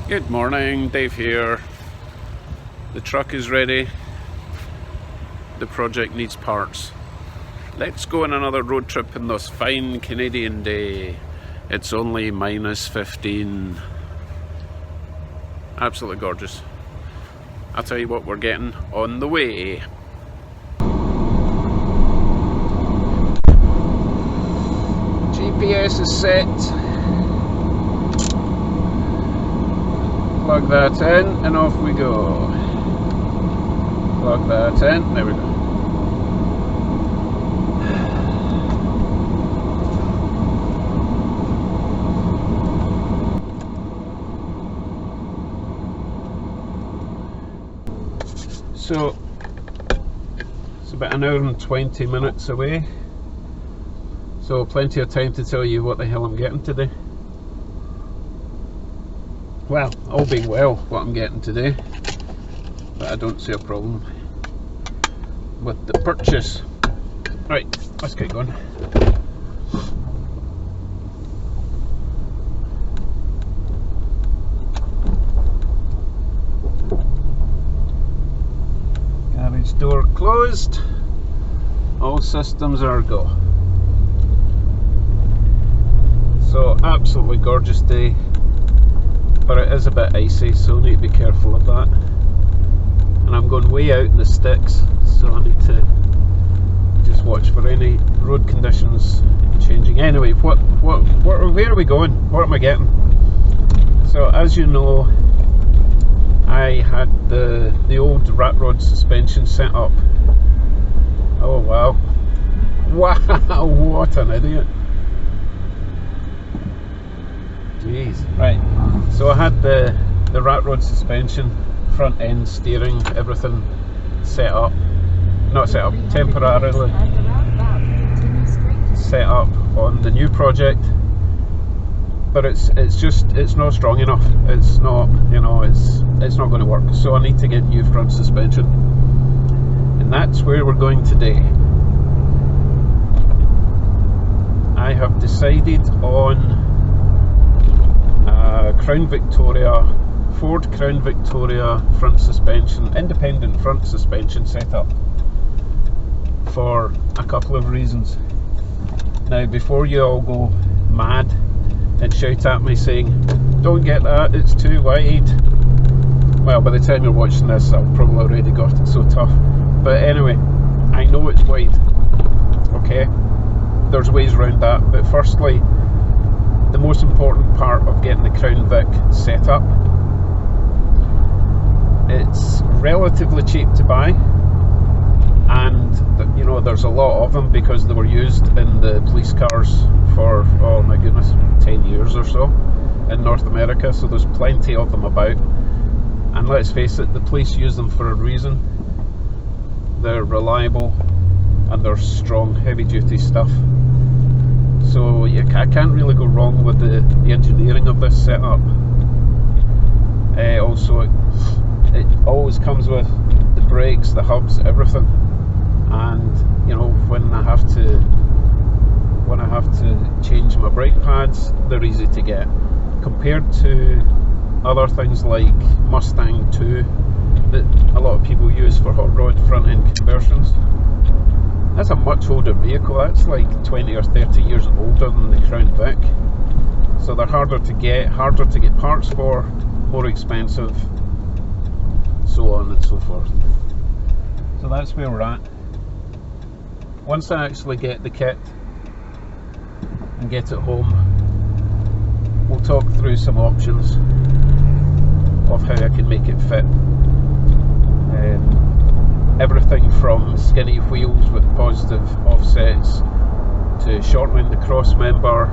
Good morning, Dave here. The truck is ready. The project needs parts. Let's go on another road trip in this fine Canadian day. It's only -15. Absolutely gorgeous. I'll tell you what we're getting on the way. GPS is set. Plug that in and off we go. Plug that in, there we go. So it's about an hour and 20 minutes away, so plenty of time to tell you what the hell I'm getting today. Well, all being well, what I'm getting today, but I don't see a problem with the purchase. Right, let's get going. Garage door closed, all systems are go. So absolutely gorgeous day. But it is a bit icy, so I need to be careful of that. And I'm going way out in the sticks, so I need to just watch for any road conditions changing. Anyway, where are we going? What am I getting? So as you know, I had the old rat rod suspension set up. Oh wow. Wow, what an idiot. Jeez. Right, so I had the rat rod suspension, front end steering, everything set up, not set up, temporarily set up on the new project, but it's not strong enough. It's not, you know, it's not going to work, so I need to get new front suspension, and that's where we're going today. I have decided on Ford Crown Victoria front suspension, independent front suspension setup, for a couple of reasons. Now, before you all go mad and shout at me saying, don't get that, it's too wide. Well, by the time you're watching this, I've probably already got it so tough. But anyway, I know it's wide, okay? There's ways around that, but firstly, the most important part of getting the Crown Vic set up, it's relatively cheap to buy, and you know, there's a lot of them because they were used in the police cars for, oh my goodness, 10 years or so in North America, so there's plenty of them about, and let's face it, the police use them for a reason. They're reliable and they're strong, heavy duty stuff. So I can't really go wrong with the engineering of this setup. Also, it always comes with the brakes, the hubs, everything. And you know, when I have to change my brake pads, they're easy to get. Compared to other things like Mustang 2 that a lot of people use for hot rod front end conversions. That's a much older vehicle. That's like 20 or 30 years older than the Crown Vic. So they're harder to get parts for, more expensive, so on and so forth. So that's where we're at. Once I actually get the kit and get it home, we'll talk through some options of how I can make it fit. Everything from skinny wheels with positive offsets, to shortening the cross member,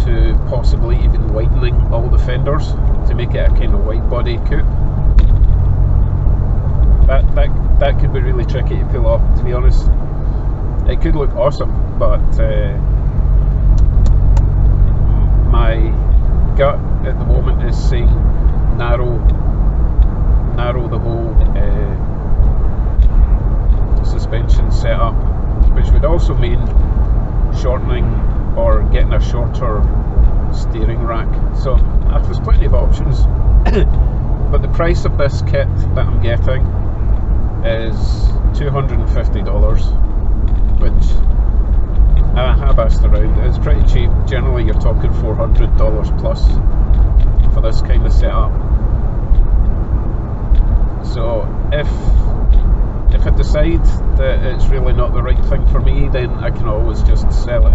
to possibly even widening all the fenders to make it a kind of wide body coupe. That could be really tricky to pull off, to be honest. It could look awesome, but my gut at the moment is saying narrow the whole suspension setup, which would also mean shortening or getting a shorter steering rack. So there's plenty of dimensions. But the price of this kit that I'm getting is $250, which I have asked around. It's pretty cheap. Generally you're talking $400 plus for this kind of setup. So if I decide that it's really not the right thing for me, then I can always just sell it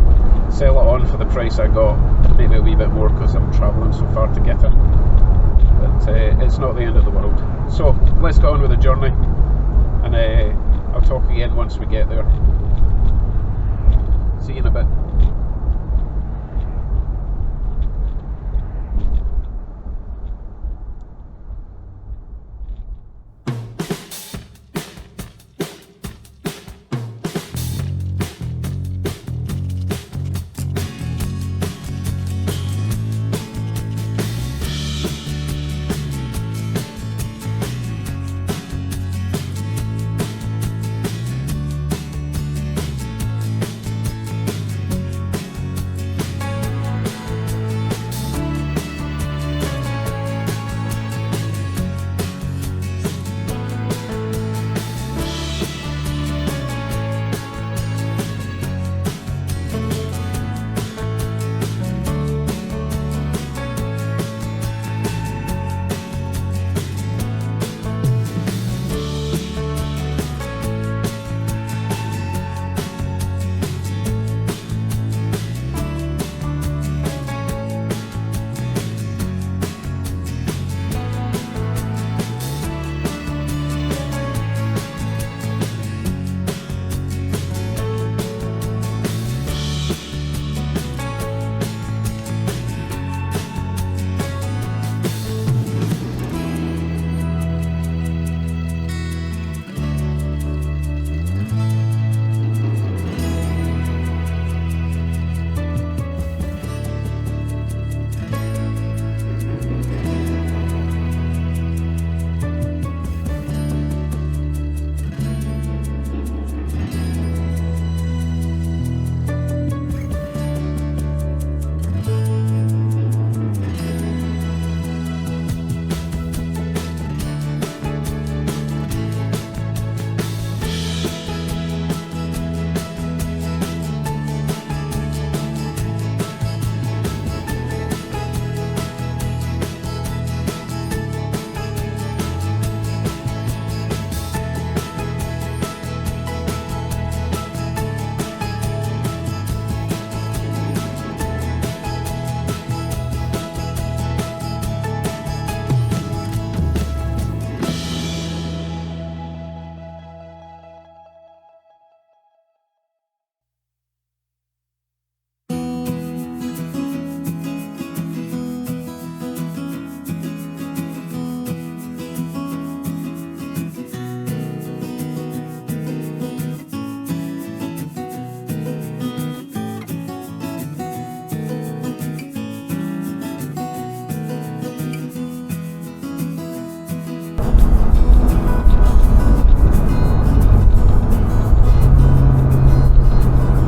on for the price I got, maybe a wee bit more because I'm travelling so far to get it. But it's not the end of the world. So let's get on with the journey, and I'll talk again once we get there. See you in a bit.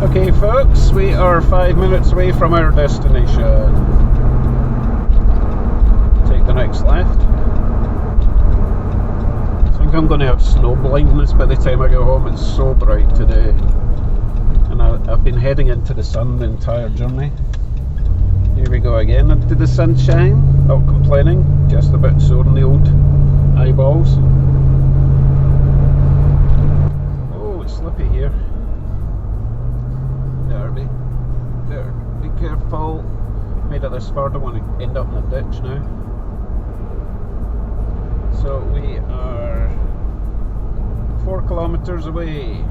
Okay folks, we are 5 minutes away from our destination. Take the next left. I think I'm going to have snow blindness by the time I go home. It's so bright today. And I've been heading into the sun the entire journey. Here we go again into the sunshine. Not complaining, just a bit sore in the old eyeballs. Oh, it's slippy here. Be careful. Made it this far, don't want to end up in a ditch now. So we are 4 kilometers away.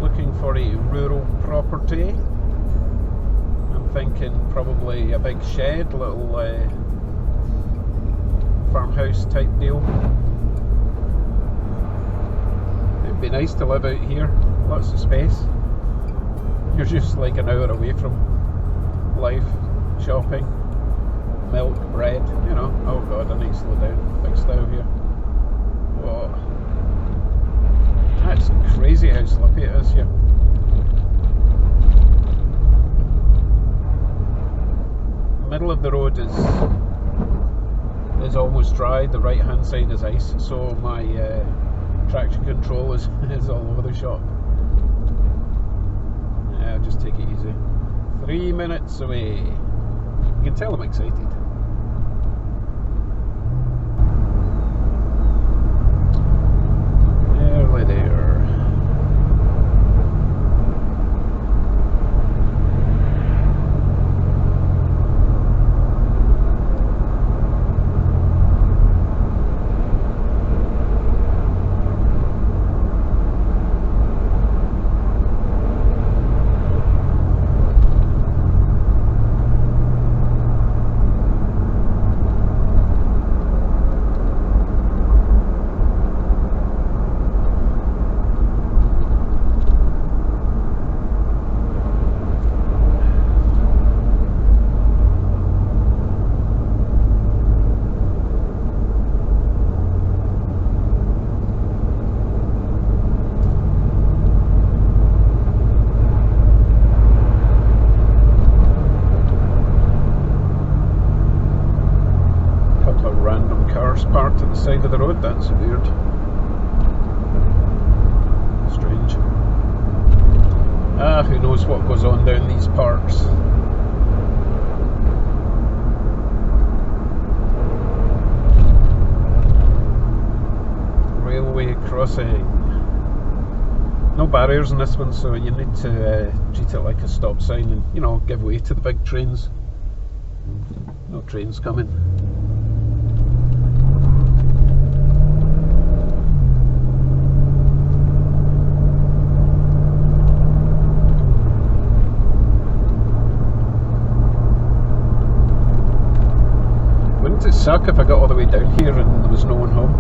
Looking for a rural property. I'm thinking probably a big shed, little farmhouse type deal. It'd be nice to live out here, lots of space. You're just like an hour away from life, shopping, milk, bread, you know. Oh god, I need to slow down. Big stove here. Whoa. That's crazy how slippy it is here. middle of the road is almost dry, the right hand side is ice, so my traction control is all over the shop. I'll just take it easy. 3 minutes away. You can tell I'm excited. Nearly there. Parked at the side of the road, that's weird. Strange. Who knows what goes on down these parks. Railway crossing. No barriers in this one, so you need to treat it like a stop sign and, you know, give way to the big trains. No trains coming. Wouldn't it suck if I got all the way down here and there was no one home?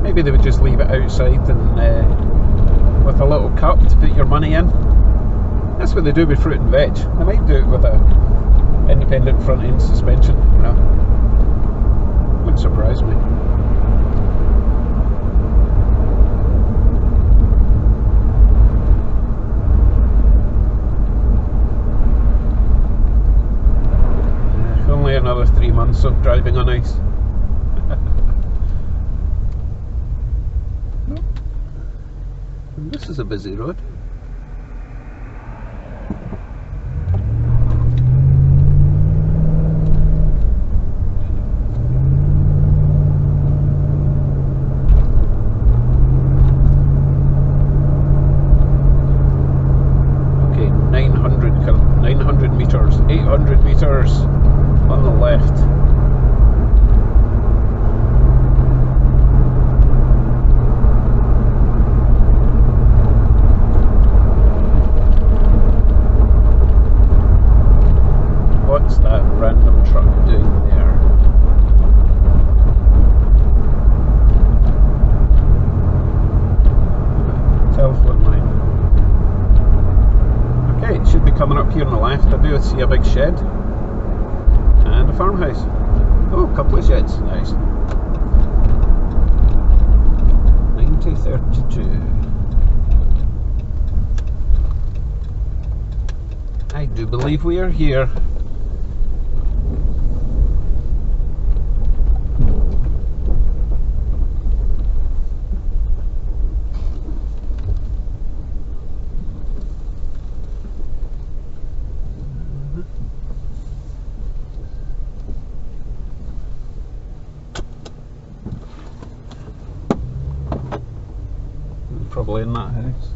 Maybe they would just leave it outside and with a little cup to put your money in. That's what they do with fruit and veg. They might do it with a independent front end suspension, you know. Wouldn't surprise me. Only another 3 months of driving on ice. This is a busy road. Okay, 900 meters, 800 meters on the left. What's that random truck doing there? Telephone line. Okay, it should be coming up here on the left. I do see a big shed and a farmhouse. Oh, a couple of sheds. Nice. 9032. I do believe we are here. Probably in that house.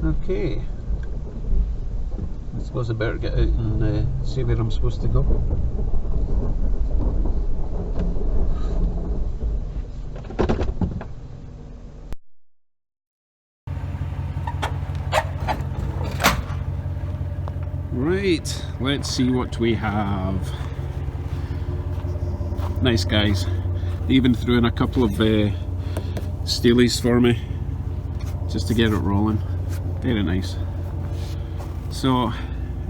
Okay. I suppose I better get out and see where I'm supposed to go. Right, let's see what we have. Nice guys. They even threw in a couple of steelies for me just to get it rolling. Very nice. So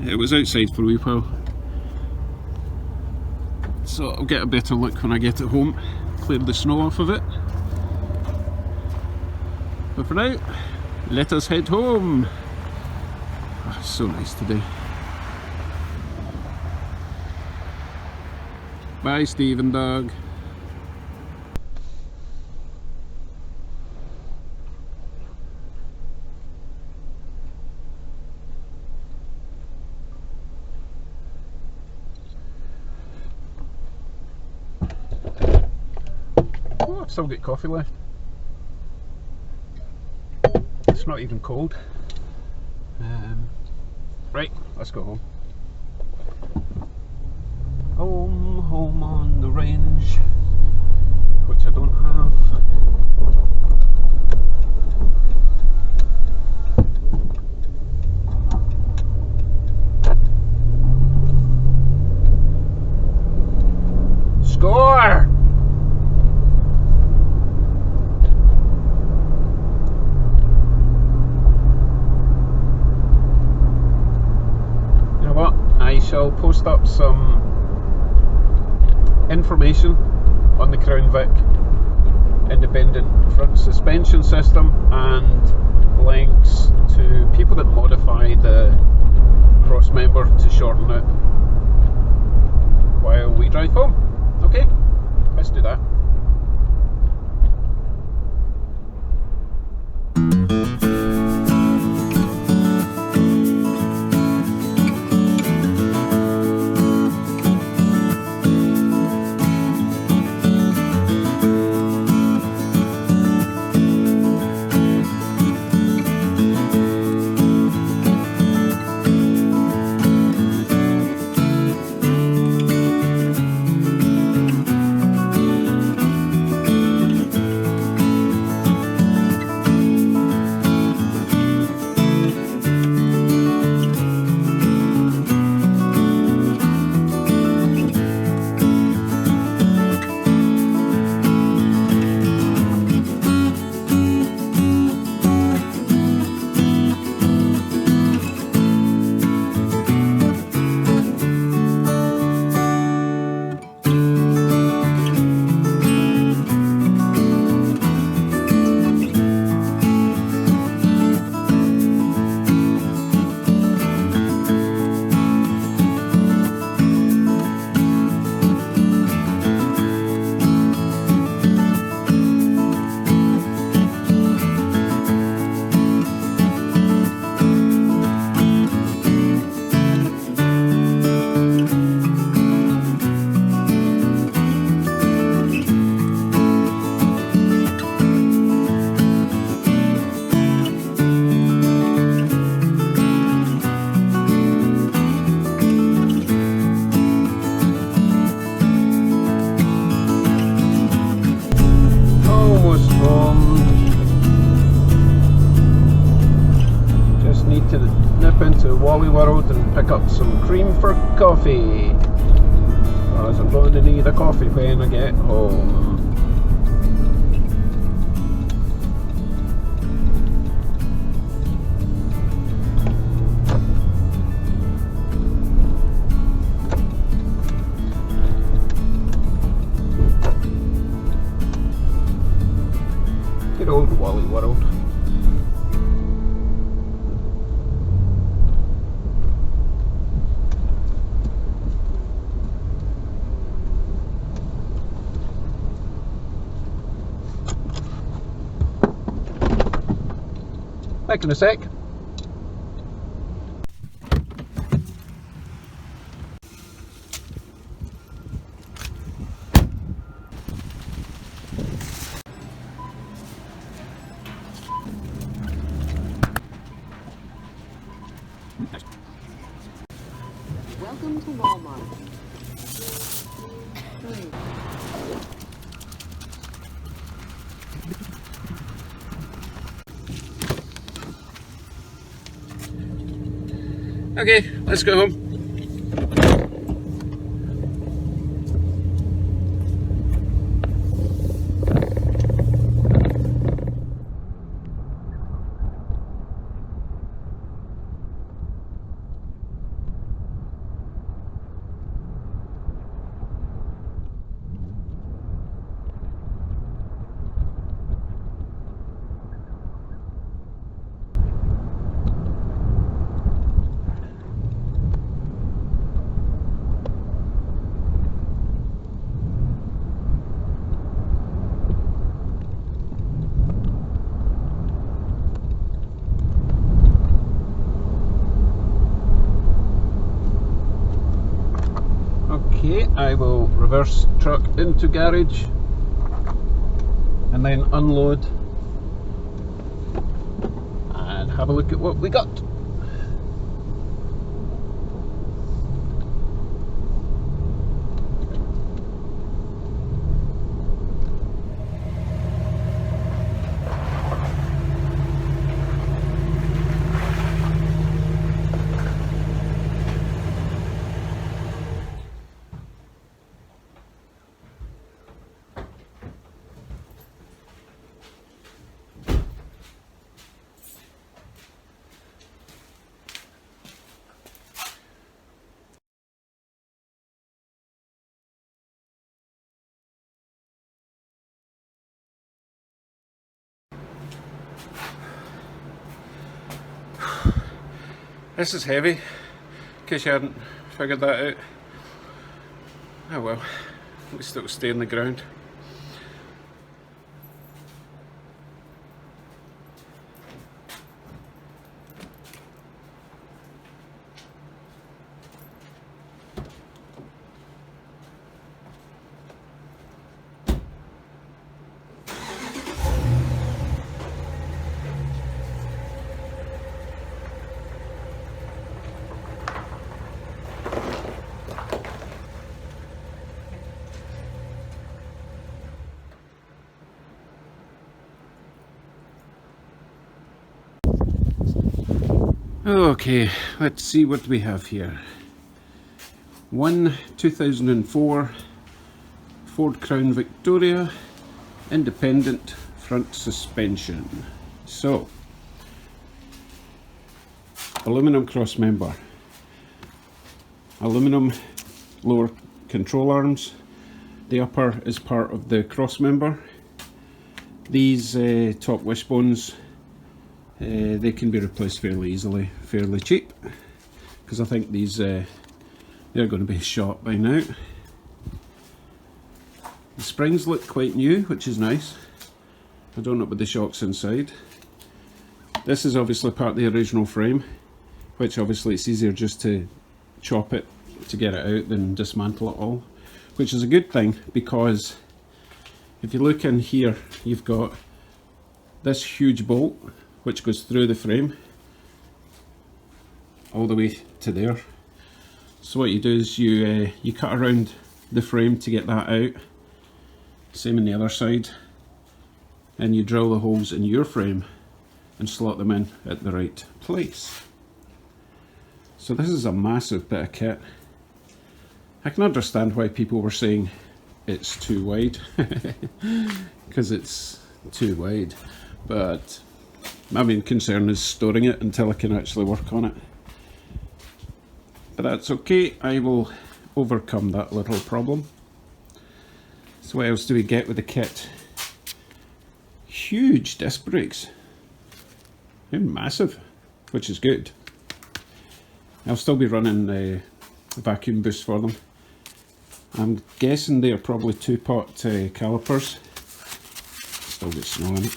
it was outside for a wee while, so I'll get a better look when I get it home, clear the snow off of it, But for now, let us head home. Oh, it's so nice today. Bye, Stephen dog. Oh, I've still got coffee left. It's not even cold. Right, let's go home. Home on the range, which I don't have. Score! You know what? I shall post up some information on the Crown Vic independent front suspension system and links to people that modify the cross member to shorten it while we drive home. Okay, let's do that. World and pick up some cream for coffee, as I'm going to need a coffee when I get home. Good old Wally World. Back in a sec. Welcome to Walmart. Okay, let's go home. I will reverse truck into garage and then unload and have a look at what we got. This is heavy, in case you hadn't figured that out. Oh well, at least it'll stay on the ground. Okay, let's see what we have here. 2004 Ford Crown Victoria independent front suspension. So, aluminum cross member, aluminum lower control arms. The upper is part of the cross member. These top wishbones, they can be replaced fairly easily, fairly cheap, because I think these they're going to be shot by now. The springs look quite new, which is nice. I don't know about the shocks inside. This is obviously part of the original frame, which obviously it's easier just to chop it to get it out than dismantle it all, which is a good thing, because if you look in here, you've got this huge bolt which goes through the frame all the way to there. So what you do is you cut around the frame to get that out. Same on the other side, and you drill the holes in your frame and slot them in at the right place. So this is a massive bit of kit. I can understand why people were saying it's too wide, because it's too wide, but my main concern is storing it until I can actually work on it. But that's okay, I will overcome that little problem. So what else do we get with the kit? Huge disc brakes. They're massive, which is good. I'll still be running a vacuum boost for them. I'm guessing they are probably 2-pot calipers. Still got snow in it.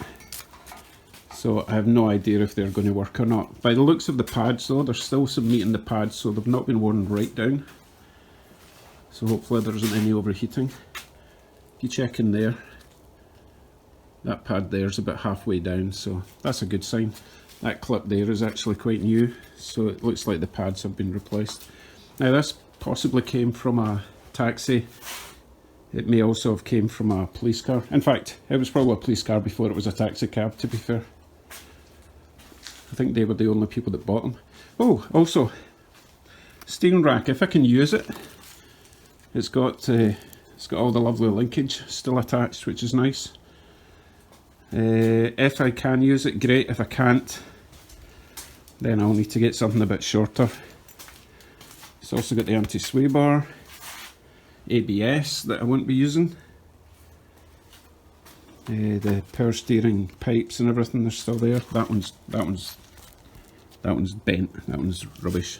So I have no idea if they're going to work or not. By the looks of the pads though, there's still some meat in the pads, so they've not been worn right down. So hopefully there isn't any overheating. If you check in there, that pad there is about halfway down, so that's a good sign. That clip there is actually quite new, so it looks like the pads have been replaced. Now this possibly came from a taxi. It may also have came from a police car. In fact, it was probably a police car before it was a taxi cab, to be fair. I think they were the only people that bought them. Oh, also, steering rack, if I can use it. It's got all the lovely linkage still attached, which is nice. If I can use it, great. If I can't, then I'll need to get something a bit shorter. It's also got the anti-sway bar, ABS that I won't be using. The power steering pipes and everything, they're still there. That one's bent. That one's rubbish.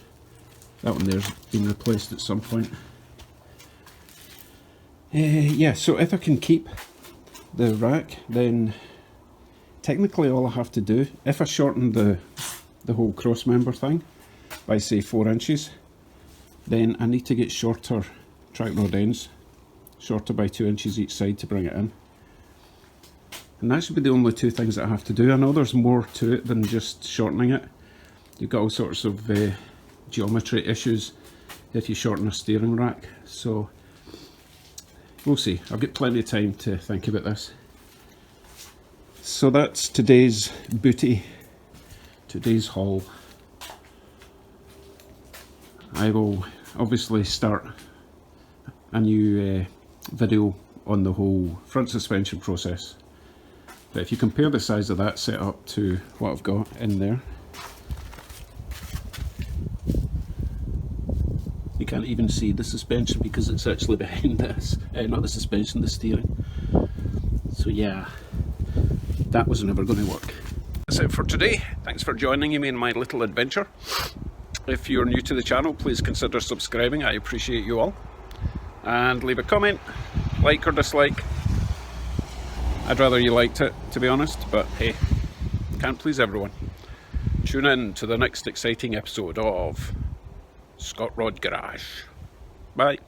That one there's been replaced at some point. Yeah, so if I can keep the rack, then technically all I have to do, if I shorten the whole cross member thing by say 4 inches, then I need to get shorter track rod ends, shorter by 2 inches each side to bring it in. And that should be the only two things that I have to do. I know there's more to it than just shortening it. You've got all sorts of geometry issues if you shorten a steering rack, so we'll see. I've got plenty of time to think about this. So that's today's booty, today's haul. I will obviously start a new video on the whole front suspension process. But if you compare the size of that setup to what I've got in there, you can't even see the suspension because it's actually behind this, not the suspension, the steering. So yeah, that was never going to work. That's it for today. Thanks for joining me in my little adventure. If you're new to the channel, please consider subscribing. I appreciate you all. And leave a comment, like or dislike. I'd rather you liked it, to be honest, but hey, can't please everyone. Tune in to the next exciting episode of Scott Rod Garage. Bye.